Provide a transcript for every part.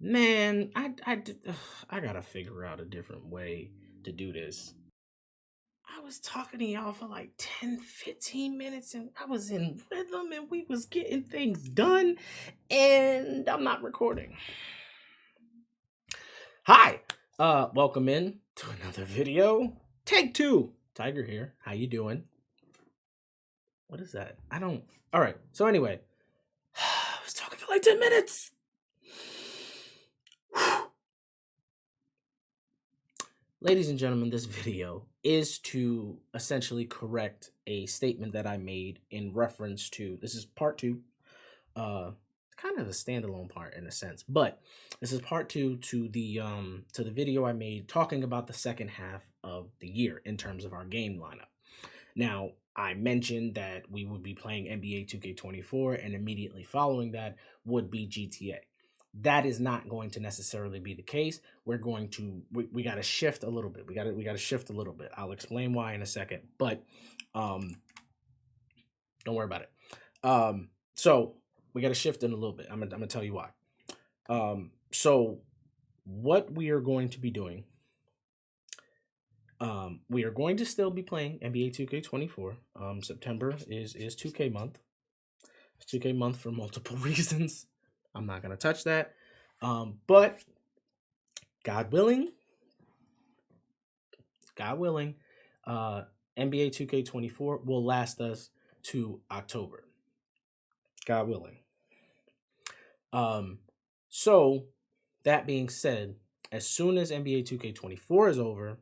Man, I gotta figure out a different way to do this. I was talking to y'all for like 10, 15 minutes and I was in rhythm and we was getting things done and I'm not recording. Hi, welcome in to another video. Take two. Tiger here. How you doing? What is that? I don't. All right. So anyway, I was talking for like 10 minutes. Ladies and gentlemen, this video is to essentially correct a statement that I made in reference to this is part two. Uh Kind of a standalone part in a sense, but this is part two to the video I made talking about the second half of the year in terms of our game lineup. Now, I mentioned that we would be playing NBA 2K24 and immediately following that would be GTA. That is not going to necessarily be the case. We're going to we got to shift a little bit. We got to shift a little bit. I'll explain why in a second, but um don't worry about it. So we got to shift in a little bit. I'm gonna tell you why. So what we are going to be doing, we are going to still be playing NBA 2K24. September is 2K month. It's 2K month for multiple reasons. I'm not gonna touch that. But God willing, God willing, NBA 2K24 will last us to October. God willing. So that being said, as soon as NBA 2K24 is over,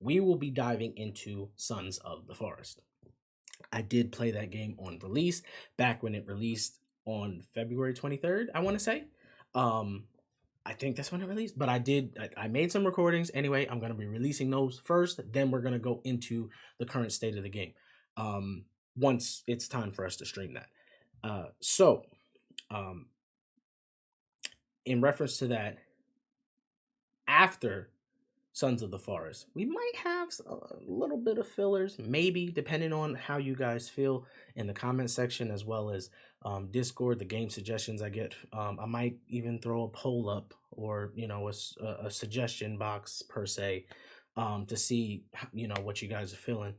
we will be diving into Sons of the Forest. I did play that game on release back when it released on February 23rd, I want to say. Um, I think that's when it released, but I made some recordings. Anyway, I'm going to be releasing those first. Then we're going to go into the current state of the game once it's time for us to stream that. So, um, in reference to that, after Sons of the Forest, we might have a little bit of fillers, maybe, depending on how you guys feel in the comment section, as well as Discord, the game suggestions I get. I might even throw a poll up or, a suggestion box per se, to see, what you guys are feeling.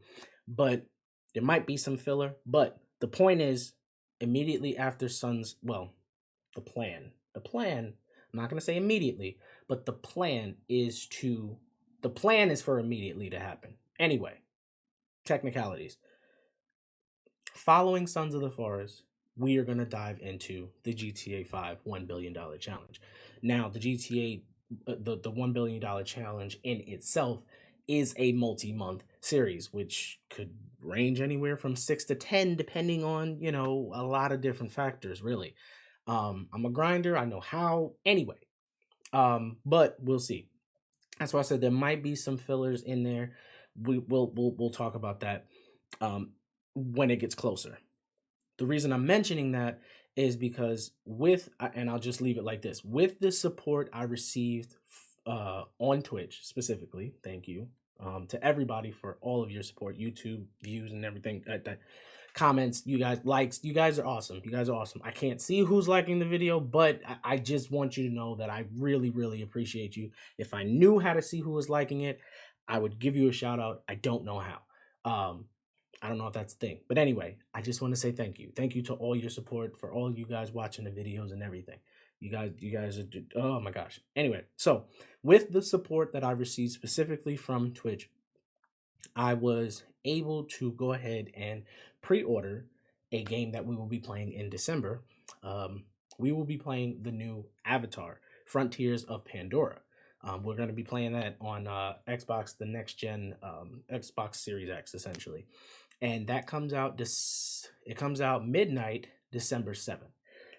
But there might be some filler. But the point is, immediately after Sons, well, the plan, I'm not going to say immediately, but the plan is for immediately to happen. Anyway, technicalities. Following Sons of the Forest, we are going to dive into the GTA 5 $1 billion challenge. Now, the GTA, the $1 billion challenge in itself is a multi-month series, which could range anywhere from 6 to 10, depending on, a lot of different factors, really. I'm a grinder. I know how. Anyway, but we'll see. That's why I said there might be some fillers in there. We'll talk about that when it gets closer. The reason I'm mentioning that is because and I'll just leave it like this, with the support I received on Twitch specifically, thank you to everybody for all of your support, YouTube views and everything, comments, you guys, likes. You guys are awesome. You guys are awesome. I can't see who's liking the video, but I just want you to know that I really, really appreciate you. If I knew how to see who was liking it, I would give you a shout out. I don't know how. I don't know if that's the thing. But anyway, I just want to say thank you. Thank you to all your support, for all you guys watching the videos and everything. You guys are, oh my gosh. Anyway, so with the support that I received specifically from Twitch, I was able to go ahead and pre-order a game that we will be playing in December. We will be playing the new Avatar: Frontiers of Pandora. We're going to be playing that on Xbox, the next gen Xbox Series X, essentially, and that comes out it comes out midnight December 7th.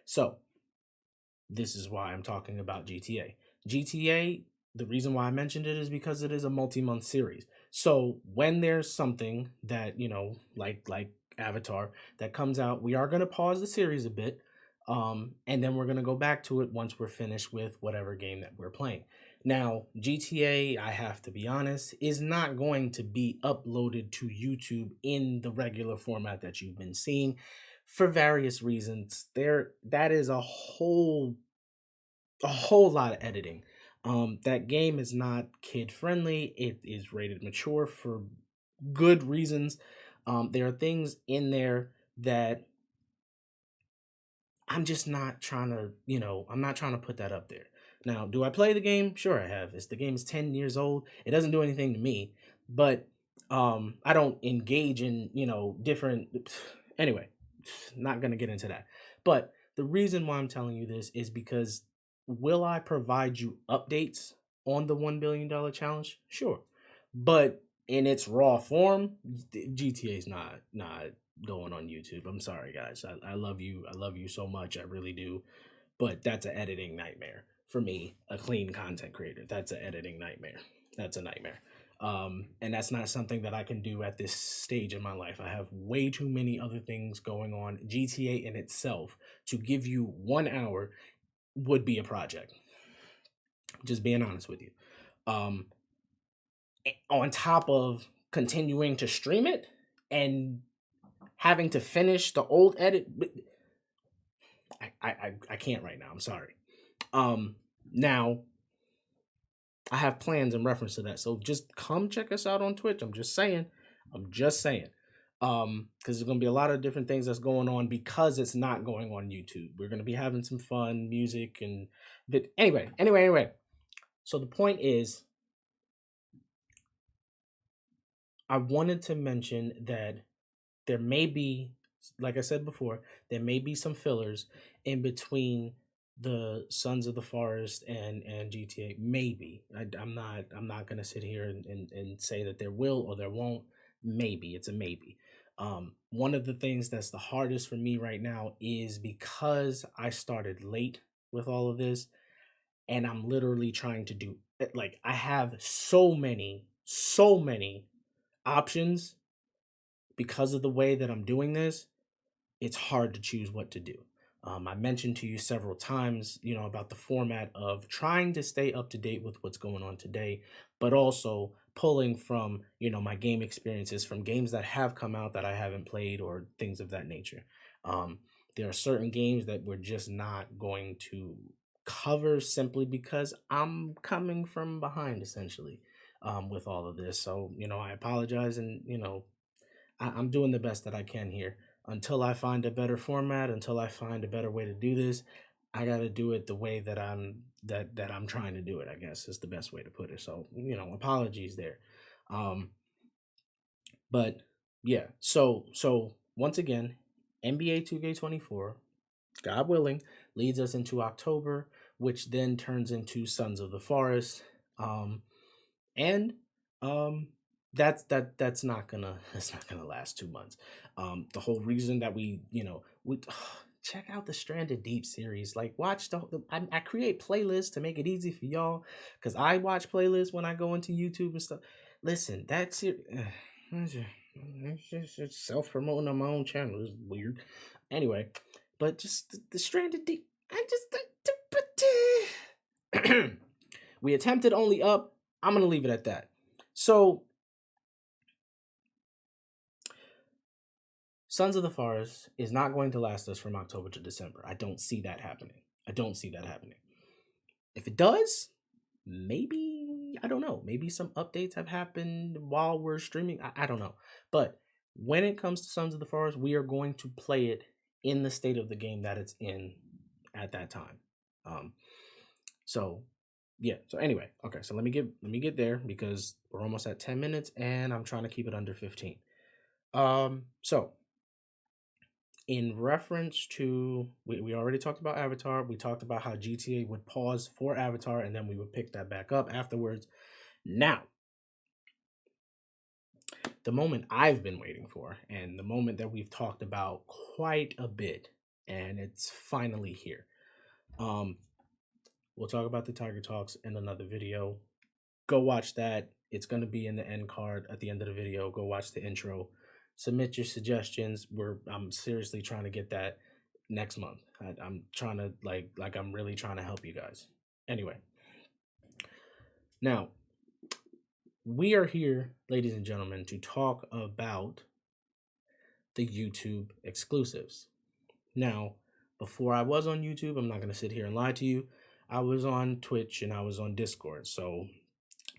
So this is why I'm talking about GTA. GTA, the reason why I mentioned it is because it is a multi-month series. So when there's something that, like Avatar that comes out, we are going to pause the series a bit. And then we're going to go back to it once we're finished with whatever game that we're playing. Now, GTA, I have to be honest, is not going to be uploaded to YouTube in the regular format that you've been seeing for various reasons. That is a whole a whole lot of editing. That game is not kid friendly. It is rated mature for good reasons. There are things in there that I'm just not trying to, I'm not trying to put that up there. Now, do I play the game? Sure, I have. The game is 10 years old. It doesn't do anything to me, but I don't engage in, different. Anyway, not gonna get into that. But the reason why I'm telling you this is because will I provide you updates on the $1 billion challenge? Sure, but in its raw form, GTA is not going on YouTube. I'm sorry, guys. I love you. I love you so much. I really do. But that's an editing nightmare for me, a clean content creator. That's an editing nightmare. That's a nightmare. And that's not something that I can do at this stage in my life. I have way too many other things going on. GTA in itself, to give you 1 hour, would be a project. Just being honest with you. Um, on top of continuing to stream it and having to finish the old edit, I can't right now. I'm sorry. Now I have plans in reference to that, so just come check us out on Twitch. I'm just saying. Because there's gonna be a lot of different things that's going on because it's not going on YouTube. We're gonna be having some fun music and, but anyway. So the point is, I wanted to mention that there may be, like I said before, there may be some fillers in between the Sons of the Forest and GTA. Maybe. I'm not gonna sit here and say that there will or there won't. Maybe. It's a maybe. One of the things that's the hardest for me right now is because I started late with all of this, and I'm literally trying to do, like, I have so many options because of the way that I'm doing this. It's hard to choose what to do. I mentioned to you several times, about the format of trying to stay up to date with what's going on today, but also pulling from, my game experiences from games that have come out that I haven't played or things of that nature. Um, there are certain games that we're just not going to cover simply because I'm coming from behind, essentially, with all of this. So, I apologize, and, I'm doing the best that I can here. Until I find a better format, until I find a better way to do this, I got to do it the way that I'm trying to do it, I guess is the best way to put it. So, apologies there. Um, but yeah, so once again, NBA 2K24, God willing, leads us into October, which then turns into Sons of the Forest. And um that's not gonna that's not gonna last 2 months. The whole reason that we check out the Stranded Deep series, like watch I create playlists to make it easy for y'all, because I watch playlists when I go into YouTube and stuff. Listen, that's it. It's just self-promoting on my own channel is weird. Anyway, but just the Stranded Deep, I just we attempted only up. I'm gonna leave it at that. So, Sons of the Forest is not going to last us from October to December. I don't see that happening. I don't see that happening. If it does, maybe, I don't know. Maybe some updates have happened while we're streaming. I don't know. But when it comes to Sons of the Forest, we are going to play it in the state of the game that it's in at that time. So yeah. So anyway, okay. So let me get there because we're almost at 10 minutes and I'm trying to keep it under 15. So in reference to, we already talked about Avatar. We talked about how GTA would pause for Avatar and then we would pick that back up afterwards. Now, the moment I've been waiting for, and the moment that we've talked about quite a bit, and it's finally here. We'll talk about the Tiger Talks in another video. Go watch that. It's going to be in the end card at the end of the video. Go watch the intro. Submit your suggestions. I'm seriously trying to get that next month. I'm trying to like I'm really trying to help you guys. Anyway, now we are here, ladies and gentlemen, to talk about the YouTube exclusives. Now, before I was on YouTube, I'm not going to sit here and lie to you. I was on Twitch and I was on Discord. So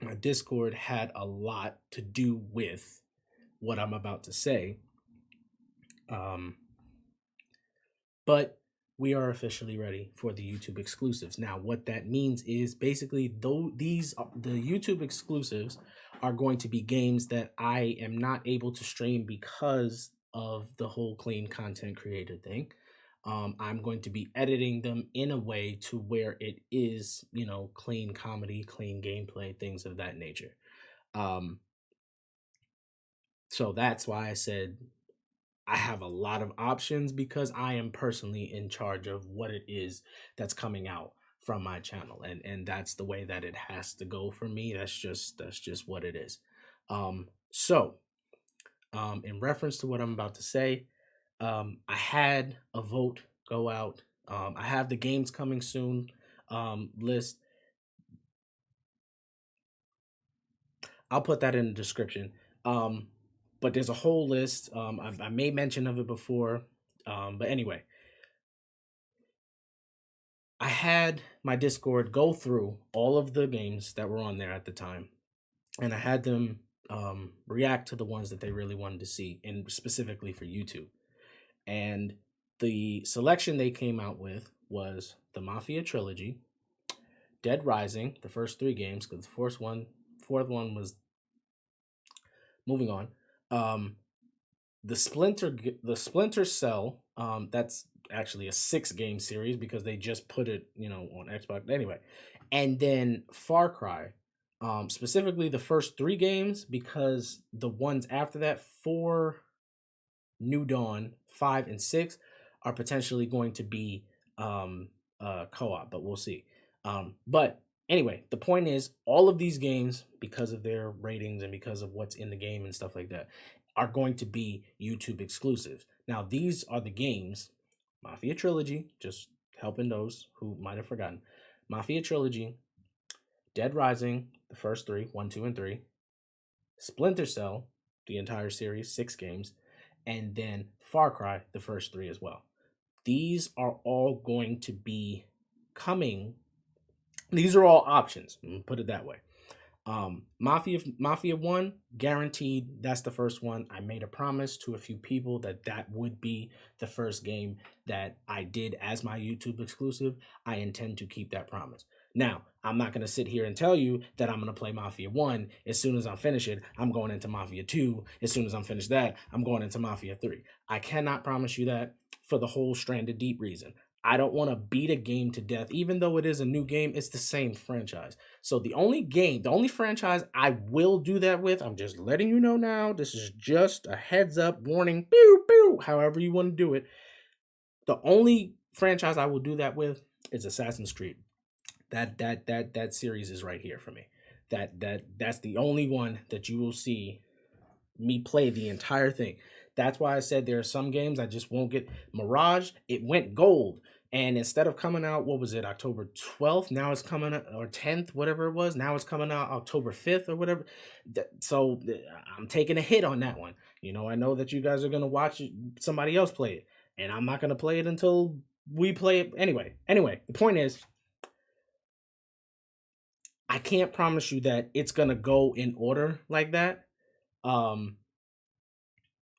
my Discord had a lot to do with what I'm about to say. Um, but we are officially ready for the YouTube exclusives. Now, what that means is basically though the YouTube exclusives are going to be games that I am not able to stream because of the whole clean content creator thing. I'm going to be editing them in a way to where it is, clean comedy, clean gameplay, things of that nature. Um, so that's why I said I have a lot of options because I am personally in charge of what it is that's coming out from my channel, and that's the way that it has to go for me. That's just what it is. So in reference to what I'm about to say, I had a vote go out. I have the games coming soon list. I'll put that in the description. But there's a whole list. I made mention of it before. But anyway, I had my Discord go through all of the games that were on there at the time, and I had them react to the ones that they really wanted to see, and specifically for YouTube. And the selection they came out with was the Mafia trilogy, Dead Rising, the first three games, because the fourth one was moving on. The Splinter Cell, that's actually a 6-game series because they just put it, on Xbox anyway. And then Far Cry, specifically the first 3 games, because the ones after that, 4, New Dawn, 5 and 6 are potentially going to be co-op, but we'll see. But anyway, the point is all of these games, because of their ratings and because of what's in the game and stuff like that, are going to be YouTube exclusives. Now, these are the games: Mafia Trilogy, just helping those who might have forgotten. Mafia Trilogy, Dead Rising, the first 3, 1, 2, and 3, Splinter Cell, the entire series, 6 games, and then Far Cry, the first 3 as well. These are all going to be coming. These are all options. Put it that way. Mafia 1, guaranteed. That's the first one. I made a promise to a few people that would be the first game that I did as my YouTube exclusive. I intend to keep that promise. Now, I'm not going to sit here and tell you that I'm going to play Mafia 1. As soon as I finish it, I'm going into Mafia 2. As soon as I'm finished that, I'm going into Mafia 3. I cannot promise you that for the whole Stranded Deep reason. I don't want to beat a game to death. Even though it is a new game, it's the same franchise. So the only franchise I will do that with, I'm just letting you know now, this is just a heads up warning, pew, pew, however you want to do it. The only franchise I will do that with is Assassin's Creed. That series is right here for me. That's the only one that you will see me play the entire thing. That's why I said there are some games I just won't get. Mirage, it went gold. And instead of coming out, what was it, October 12th? Now it's coming out, or 10th, whatever it was. Now it's coming out October 5th or whatever. So I'm taking a hit on that one. I know that you guys are going to watch somebody else play it. And I'm not going to play it until we play it. Anyway, the point is, I can't promise you that it's going to go in order like that.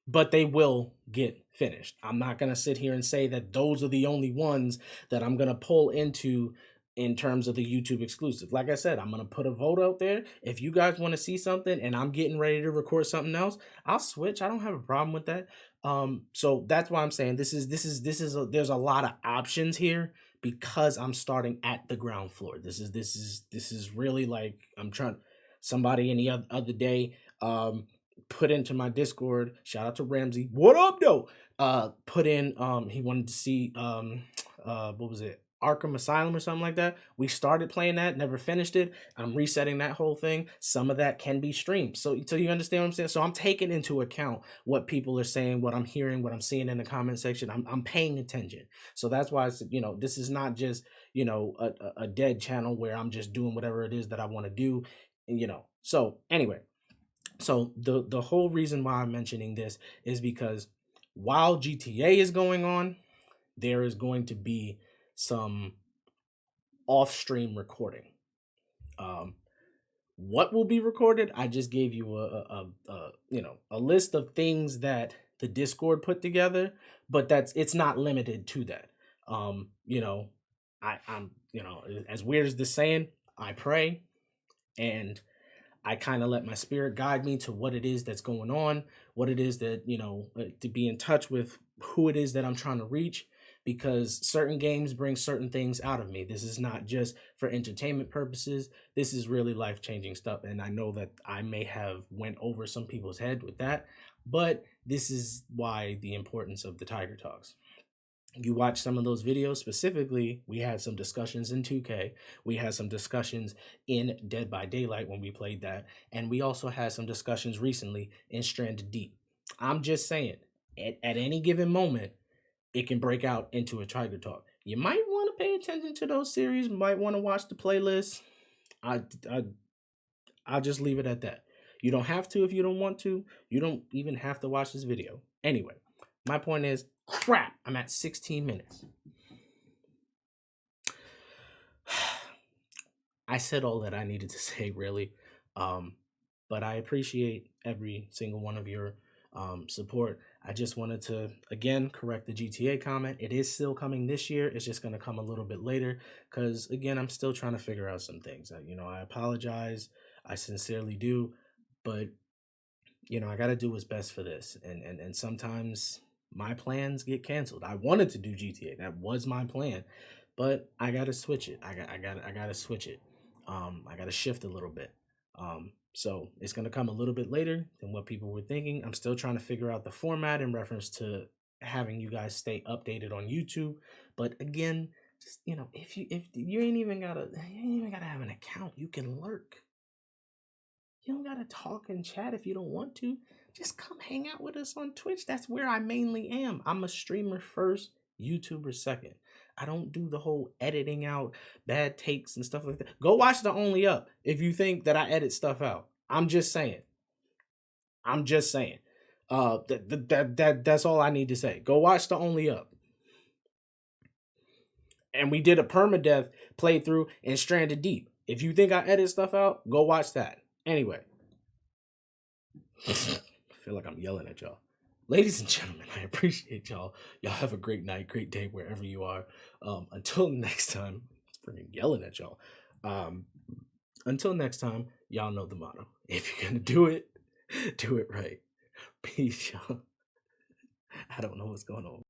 But they will get finished. I'm not going to sit here and say that those are the only ones that I'm going to pull into in terms of the YouTube exclusive. Like I said, I'm going to put a vote out there. If you guys want to see something and I'm getting ready to record something else, I'll switch. I don't have a problem with that. So that's why I'm saying there's a lot of options here because I'm starting at the ground floor. This is really like I'm trying. Somebody in the other day put into my Discord, shout out to Ramsey, what up though, put in he wanted to see what was it, Arkham Asylum or something like that. We started playing that, never finished it. I'm resetting that whole thing. Some of that can be streamed, so you understand what I'm saying. So I'm taking into account what people are saying, what I'm hearing, what I'm seeing in the comment section. I'm paying attention. So that's why I said, this is not just a dead channel where I'm just doing whatever it is that I want to do. So anyway, so the whole reason why I'm mentioning this is because while GTA is going on, there is going to be some off-stream recording. What will be recorded? I just gave you a list of things that the Discord put together, but it's not limited to that. You know, I'm as weird as this saying, I pray and I kind of let my spirit guide me to what it is that's going on, what it is that, to be in touch with who it is that I'm trying to reach, because certain games bring certain things out of me. This is not just for entertainment purposes. This is really life-changing stuff. And I know that I may have went over some people's head with that, but this is why the importance of the Tiger Talks. You watch some of those videos. Specifically, we had some discussions in 2K. We had some discussions in Dead by Daylight when we played that. And we also had some discussions recently in Stranded Deep. I'm just saying, at any given moment, it can break out into a Tiger Talk. You might want to pay attention to those series. Might want to watch the playlist. I'll just leave it at that. You don't have to if you don't want to. You don't even have to watch this video. Anyway, my point is, crap, I'm at 16 minutes. I said all that I needed to say, really. But I appreciate every single one of your support. I just wanted to, again, correct the GTA comment. It is still coming this year. It's just going to come a little bit later because, again, I'm still trying to figure out some things. I apologize. I sincerely do. But, I got to do what's best for this. And sometimes my plans get canceled. I wanted to do GTA. That was my plan. But I got to switch it. I got to switch it. I got to shift a little bit. So it's going to come a little bit later than what people were thinking. I'm still trying to figure out the format in reference to having you guys stay updated on YouTube. But again, just if you ain't even gotta have an account, you can lurk. You don't gotta talk and chat if you don't want to. Just come hang out with us on Twitch. That's where I mainly am. I'm a streamer first, YouTuber second. I don't do the whole editing out bad takes and stuff like that. Go watch the Only Up if you think that I edit stuff out. I'm just saying. That's all I need to say. Go watch the Only Up. And we did a permadeath playthrough in Stranded Deep. If you think I edit stuff out, go watch that. Anyway. I feel like I'm yelling at y'all. Ladies and gentlemen, I appreciate y'all. Y'all have a great night, great day, wherever you are. Until next time, I'm freaking yelling at y'all. Until next time, y'all know the motto. If you're gonna do it right. Peace, y'all. I don't know what's going on.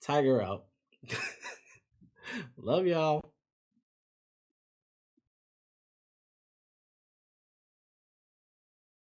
Tiger out. Love y'all.